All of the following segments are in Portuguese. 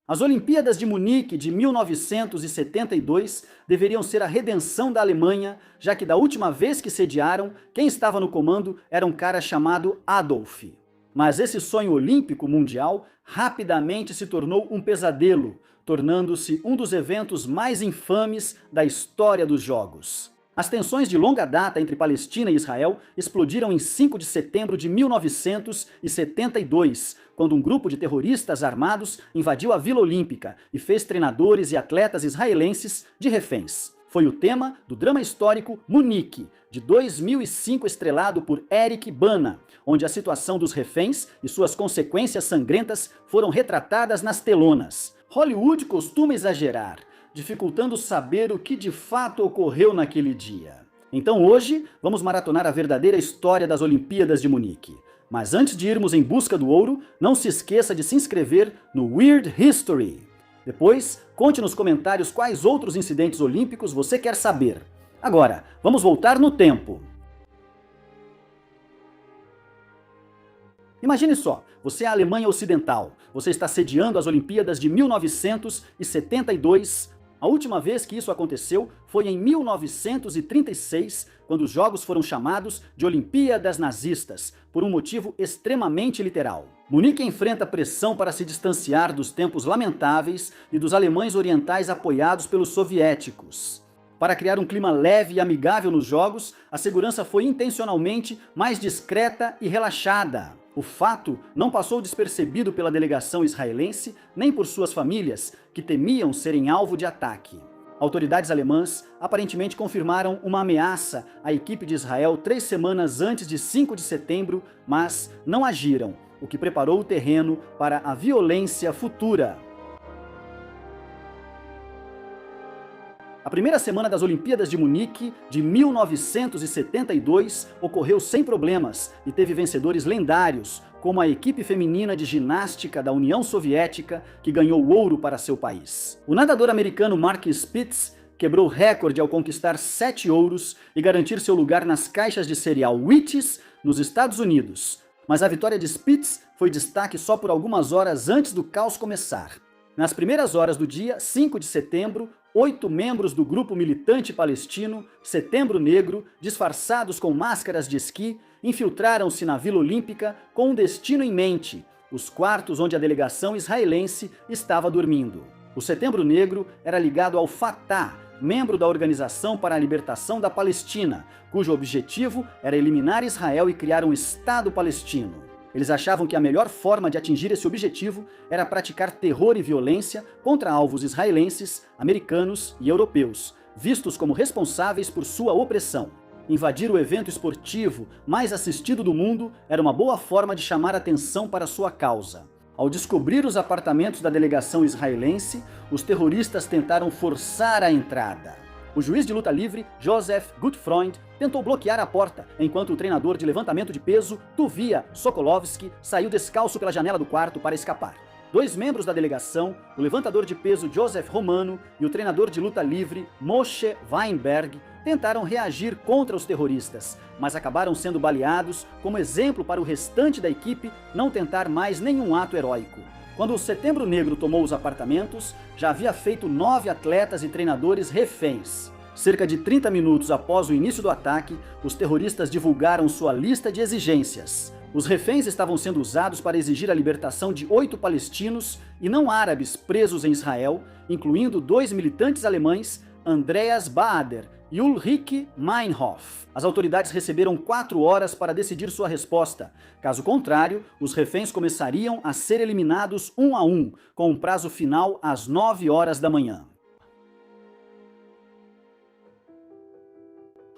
As Olimpíadas de Munique de 1972 deveriam ser a redenção da Alemanha, já que da última vez que sediaram, quem estava no comando era um cara chamado Adolf. Mas esse sonho olímpico mundial rapidamente se tornou um pesadelo, tornando-se um dos eventos mais infames da história dos Jogos. As tensões de longa data entre Palestina e Israel explodiram em 5 de setembro de 1972, quando um grupo de terroristas armados invadiu a Vila Olímpica e fez treinadores e atletas israelenses de reféns. Foi o tema do drama histórico Munique, de 2005, estrelado por Eric Bana, onde a situação dos reféns e suas consequências sangrentas foram retratadas nas telonas. Hollywood costuma exagerar, dificultando saber o que de fato ocorreu naquele dia. Então hoje, vamos maratonar a verdadeira história das Olimpíadas de Munique. Mas antes de irmos em busca do ouro, não se esqueça de se inscrever no Weird History. Depois, conte nos comentários quais outros incidentes olímpicos você quer saber. Agora, vamos voltar no tempo. Imagine só, você é a Alemanha Ocidental, você está sediando as Olimpíadas de 1972. A última vez que isso aconteceu foi em 1936, quando os Jogos foram chamados de Olimpíadas Nazistas, por um motivo extremamente literal. Munique enfrenta pressão para se distanciar dos tempos lamentáveis e dos alemães orientais apoiados pelos soviéticos. Para criar um clima leve e amigável nos Jogos, a segurança foi intencionalmente mais discreta e relaxada. O fato não passou despercebido pela delegação israelense, nem por suas famílias, que temiam serem alvo de ataque. Autoridades alemãs aparentemente confirmaram uma ameaça à equipe de Israel 3 semanas antes de 5 de setembro, mas não agiram, o que preparou o terreno para a violência futura. A primeira semana das Olimpíadas de Munique, de 1972, ocorreu sem problemas e teve vencedores lendários, como a equipe feminina de ginástica da União Soviética, que ganhou ouro para seu país. O nadador americano Mark Spitz quebrou recorde ao conquistar 7 ouros e garantir seu lugar nas caixas de cereal Wheaties nos Estados Unidos. Mas a vitória de Spitz foi destaque só por algumas horas antes do caos começar. Nas primeiras horas do dia, 5 de setembro, 8 membros do grupo militante palestino, Setembro Negro, disfarçados com máscaras de esqui, infiltraram-se na Vila Olímpica com um destino em mente, os quartos onde a delegação israelense estava dormindo. O Setembro Negro era ligado ao Fatah, membro da Organização para a Libertação da Palestina, cujo objetivo era eliminar Israel e criar um Estado palestino. Eles achavam que a melhor forma de atingir esse objetivo era praticar terror e violência contra alvos israelenses, americanos e europeus, vistos como responsáveis por sua opressão. Invadir o evento esportivo mais assistido do mundo era uma boa forma de chamar atenção para sua causa. Ao descobrir os apartamentos da delegação israelense, os terroristas tentaram forçar a entrada. O juiz de luta livre, Joseph Gutfreund, tentou bloquear a porta, enquanto o treinador de levantamento de peso, Tuvia Sokolovsky, saiu descalço pela janela do quarto para escapar. 2 membros da delegação, o levantador de peso Joseph Romano e o treinador de luta livre Moshe Weinberg, tentaram reagir contra os terroristas, mas acabaram sendo baleados como exemplo para o restante da equipe não tentar mais nenhum ato heróico. Quando o Setembro Negro tomou os apartamentos, já havia feito 9 atletas e treinadores reféns. Cerca de 30 minutos após o início do ataque, os terroristas divulgaram sua lista de exigências. Os reféns estavam sendo usados para exigir a libertação de 8 palestinos e não árabes presos em Israel, incluindo 2 militantes alemães, Andreas Baader e Ulrike Meinhof. As autoridades receberam 4 horas para decidir sua resposta. Caso contrário, os reféns começariam a ser eliminados um a um, com um prazo final às 9 horas da manhã.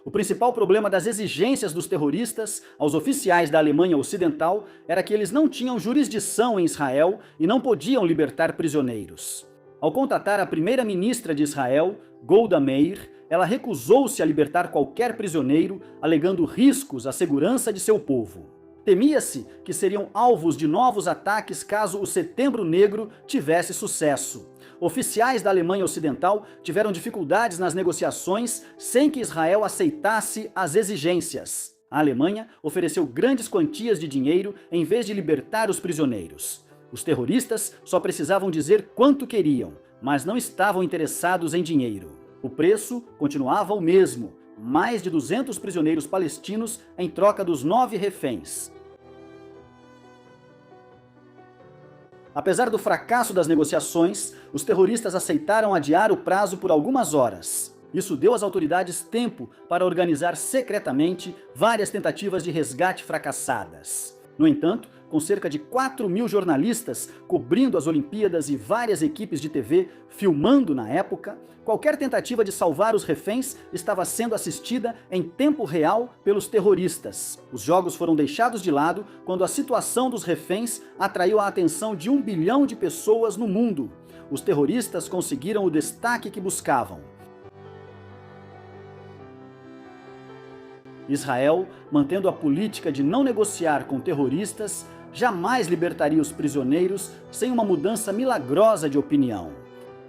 O principal problema das exigências dos terroristas aos oficiais da Alemanha Ocidental era que eles não tinham jurisdição em Israel e não podiam libertar prisioneiros. Ao contatar a primeira-ministra de Israel, Golda Meir, ela recusou-se a libertar qualquer prisioneiro, alegando riscos à segurança de seu povo. Temia-se que seriam alvos de novos ataques caso o Setembro Negro tivesse sucesso. Oficiais da Alemanha Ocidental tiveram dificuldades nas negociações sem que Israel aceitasse as exigências. A Alemanha ofereceu grandes quantias de dinheiro em vez de libertar os prisioneiros. Os terroristas só precisavam dizer quanto queriam, mas não estavam interessados em dinheiro. O preço continuava o mesmo, mais de 200 prisioneiros palestinos em troca dos 9 reféns. Apesar do fracasso das negociações, os terroristas aceitaram adiar o prazo por algumas horas. Isso deu às autoridades tempo para organizar secretamente várias tentativas de resgate fracassadas. No entanto, com cerca de 4.000 jornalistas cobrindo as Olimpíadas e várias equipes de TV filmando na época, qualquer tentativa de salvar os reféns estava sendo assistida em tempo real pelos terroristas. Os jogos foram deixados de lado quando a situação dos reféns atraiu a atenção de 1 bilhão de pessoas no mundo. Os terroristas conseguiram o destaque que buscavam. Israel, mantendo a política de não negociar com terroristas, jamais libertaria os prisioneiros sem uma mudança milagrosa de opinião.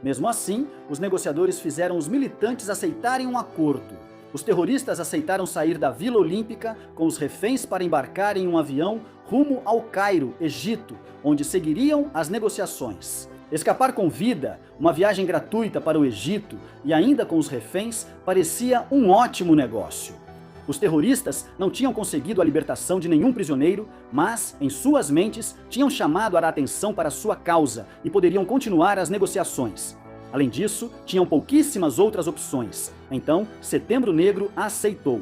Mesmo assim, os negociadores fizeram os militantes aceitarem um acordo. Os terroristas aceitaram sair da Vila Olímpica com os reféns para embarcar em um avião rumo ao Cairo, Egito, onde seguiriam as negociações. Escapar com vida, uma viagem gratuita para o Egito e ainda com os reféns, parecia um ótimo negócio. Os terroristas não tinham conseguido a libertação de nenhum prisioneiro, mas, em suas mentes, tinham chamado a atenção para sua causa e poderiam continuar as negociações. Além disso, tinham pouquíssimas outras opções. Então, Setembro Negro aceitou.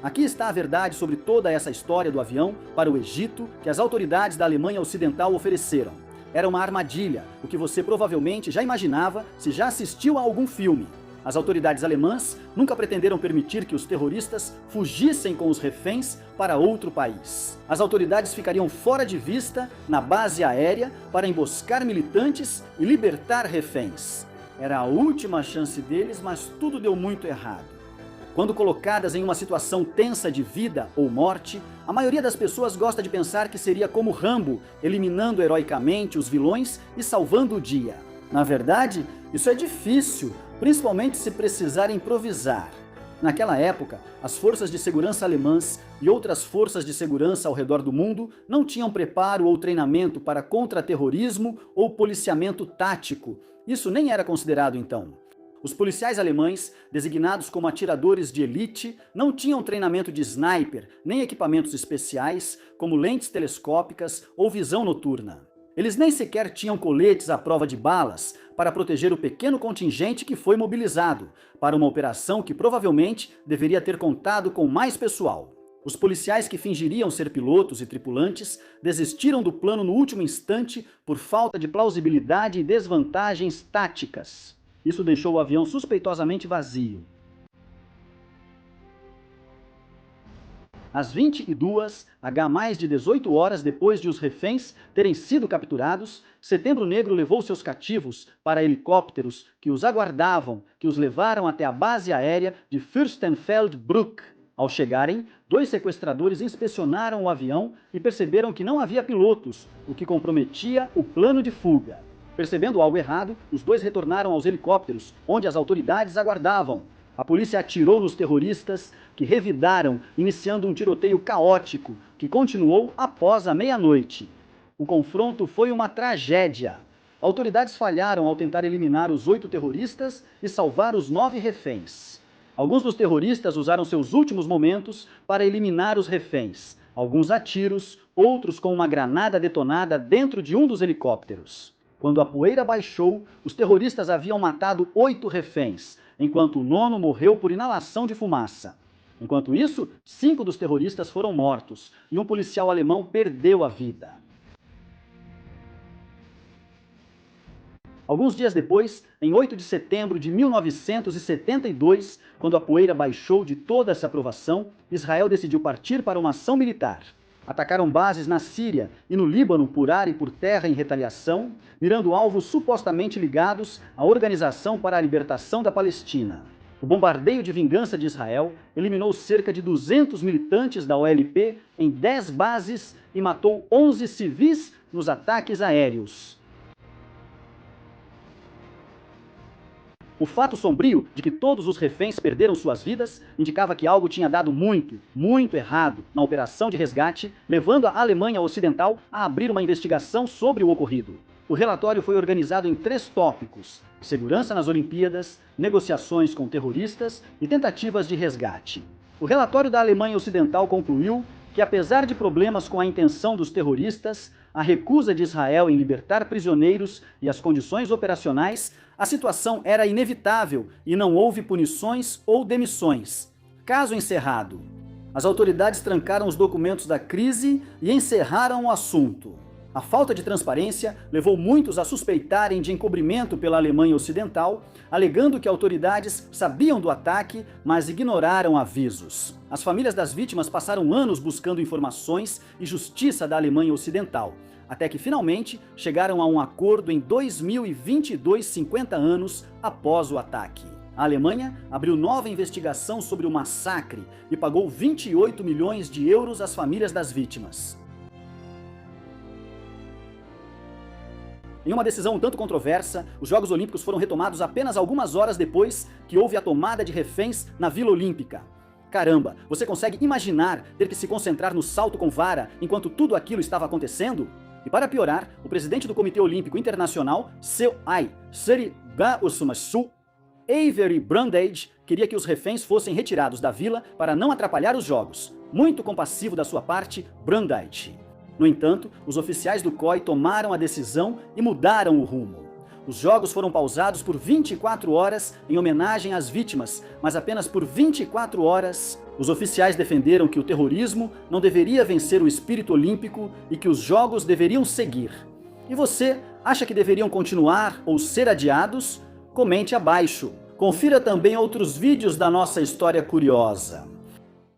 Aqui está a verdade sobre toda essa história do avião para o Egito que as autoridades da Alemanha Ocidental ofereceram. Era uma armadilha, o que você provavelmente já imaginava se já assistiu a algum filme. As autoridades alemãs nunca pretenderam permitir que os terroristas fugissem com os reféns para outro país. As autoridades ficariam fora de vista na base aérea para emboscar militantes e libertar reféns. Era a última chance deles, mas tudo deu muito errado. Quando colocadas em uma situação tensa de vida ou morte, a maioria das pessoas gosta de pensar que seria como Rambo, eliminando heroicamente os vilões e salvando o dia. Na verdade, isso é difícil, principalmente se precisar improvisar. Naquela época, as forças de segurança alemãs e outras forças de segurança ao redor do mundo não tinham preparo ou treinamento para contra-terrorismo ou policiamento tático. Isso nem era considerado então. Os policiais alemães, designados como atiradores de elite, não tinham treinamento de sniper, nem equipamentos especiais, como lentes telescópicas ou visão noturna. Eles nem sequer tinham coletes à prova de balas para proteger o pequeno contingente que foi mobilizado para uma operação que provavelmente deveria ter contado com mais pessoal. Os policiais que fingiriam ser pilotos e tripulantes desistiram do plano no último instante por falta de plausibilidade e desvantagens táticas. Isso deixou o avião suspeitosamente vazio. Às 22h, mais de 18 horas depois de os reféns terem sido capturados, Setembro Negro levou seus cativos para helicópteros que os aguardavam, que os levaram até a base aérea de Fürstenfeldbruck. Ao chegarem, 2 sequestradores inspecionaram o avião e perceberam que não havia pilotos, o que comprometia o plano de fuga. Percebendo algo errado, os 2 retornaram aos helicópteros, onde as autoridades aguardavam. A polícia atirou nos terroristas, que revidaram, iniciando um tiroteio caótico, que continuou após a meia-noite. O confronto foi uma tragédia. Autoridades falharam ao tentar eliminar os 8 terroristas e salvar os 9 reféns. Alguns dos terroristas usaram seus últimos momentos para eliminar os reféns, alguns a tiros, outros com uma granada detonada dentro de um dos helicópteros. Quando a poeira baixou, os terroristas haviam matado 8 reféns, enquanto o 9º morreu por inalação de fumaça. Enquanto isso, 5 dos terroristas foram mortos e um policial alemão perdeu a vida. Alguns dias depois, em 8 de setembro de 1972, quando a poeira baixou de toda essa provação, Israel decidiu partir para uma ação militar. Atacaram bases na Síria e no Líbano por ar e por terra em retaliação, mirando alvos supostamente ligados à Organização para a Libertação da Palestina. O bombardeio de vingança de Israel eliminou cerca de 200 militantes da OLP em 10 bases e matou 11 civis nos ataques aéreos. O fato sombrio de que todos os reféns perderam suas vidas indicava que algo tinha dado muito, muito errado na operação de resgate, levando a Alemanha Ocidental a abrir uma investigação sobre o ocorrido. O relatório foi organizado em 3 tópicos: segurança nas Olimpíadas, negociações com terroristas e tentativas de resgate. O relatório da Alemanha Ocidental concluiu que, apesar de problemas com a intenção dos terroristas, a recusa de Israel em libertar prisioneiros e as condições operacionais, a situação era inevitável e não houve punições ou demissões. Caso encerrado. As autoridades trancaram os documentos da crise e encerraram o assunto. A falta de transparência levou muitos a suspeitarem de encobrimento pela Alemanha Ocidental, alegando que autoridades sabiam do ataque, mas ignoraram avisos. As famílias das vítimas passaram anos buscando informações e justiça da Alemanha Ocidental, até que finalmente chegaram a um acordo em 2022, 50 anos após o ataque. A Alemanha abriu nova investigação sobre o massacre e pagou 28 milhões de euros às famílias das vítimas. Em uma decisão um tanto controversa, os Jogos Olímpicos foram retomados apenas algumas horas depois que houve a tomada de reféns na Vila Olímpica. Caramba, você consegue imaginar ter que se concentrar no salto com vara enquanto tudo aquilo estava acontecendo? E para piorar, o presidente do Comitê Olímpico Internacional, Seu Ai Seri Ga Usumasu, Avery Brundage, queria que os reféns fossem retirados da vila para não atrapalhar os Jogos. Muito compassivo da sua parte, Brundage. No entanto, os oficiais do COI tomaram a decisão e mudaram o rumo. Os jogos foram pausados por 24 horas em homenagem às vítimas, mas apenas por 24 horas. Os oficiais defenderam que o terrorismo não deveria vencer o espírito olímpico e que os jogos deveriam seguir. E você, acha que deveriam continuar ou ser adiados? Comente abaixo. Confira também outros vídeos da nossa história curiosa.